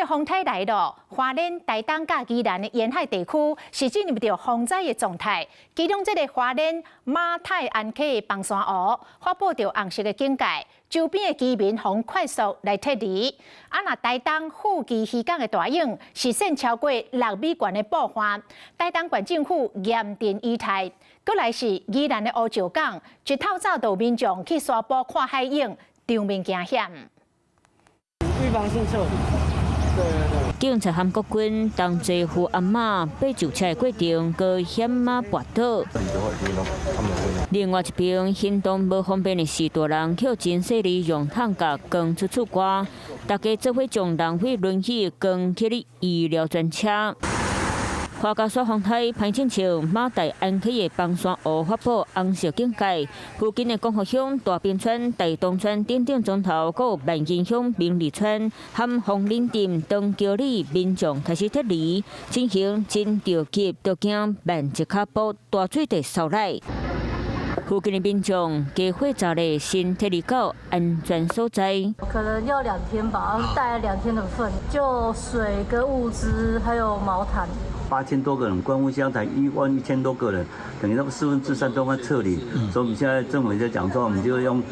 个风台来了，花莲、台东、甲宜兰的沿海地区是进入到风灾的状态。其中，这个花莲马太安溪的崩山湖发布着红色的警戒，周边的居民防快速来撤离。那台东富基渔港的大涌视线超过6米悬的爆发，台东县政府严阵以待。搁来是宜兰的乌石港，一透早就民众去沙坡看海影，场面惊险。预防性撤离。警察和国军同齐扶阿嬷爬救车的过程，搁险马跋倒。另外一边，行动无方便的是大人捡真细粒用桶甲扛出厝外，大家做伙将人飞轮椅扛去了医疗专车。花甲煞风台潘庆桥马大安溪的崩山湖发布红色警戒，附近的光复乡、大平村、大东村等等庄头，还有万金乡、明利村和红林镇东桥里民众开始撤离，进行真着急，都惊万一脚步大水地扫来。附近的民众加火早的先撤离到安全所在。可能要2天吧，带了2天的份，就水跟物资还有毛毯。8000多个人，关务乡才11000多个人，等于他们3%都要撤离，所以我们现在政府在讲说，我们就用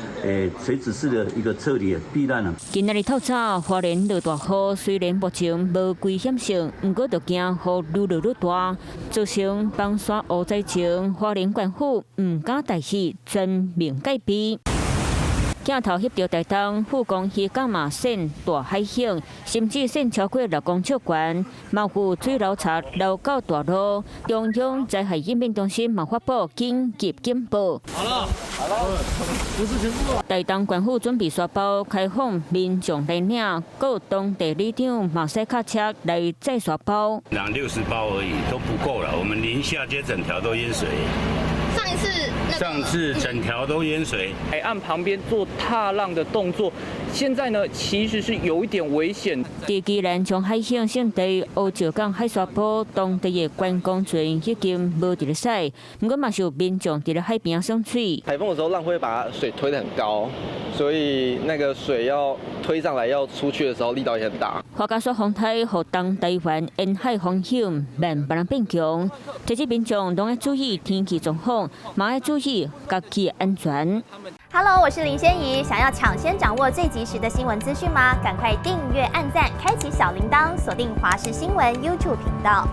垂直式的一个撤离避难了。今日透早，花莲落大雨，虽然目前无危险性，不过就惊雨愈大，造成崩山湖灾情。花莲县府唔敢大肆全面戒备。镜头翕到台东富江渔港嘛线大海兴，甚至线超过6公尺悬，毛湖水流差流到大路。中央灾害应变中心嘛发布紧急警报。好了，不是全部。台东县府准备刷包开放民众来领，各当地里长嘛驶卡车来再刷包。拿60包而已都不够了，我们宁夏街整条都淹水。上次整条都淹水，海岸旁边做踏浪的动作，现在呢其实是有一点危险。在宜兰从海线圣地乌石港海沙坡，当地的观光船已经无伫咧驶，不过嘛是有民众伫咧海边赏水。台风的时候，浪会把水推得很高，所以那个水要推上来要出去的时候，力道也很大。花甲煞风台和东台湾沿海风险慢慢变强，这些民众拢要注意天气状况，嘛要注意家己的安全。Hello， 我是林仙怡。想要抢先掌握最及时的新闻资讯吗？赶快订阅、按赞、开启小铃铛，锁定华视新闻 YouTube 频道。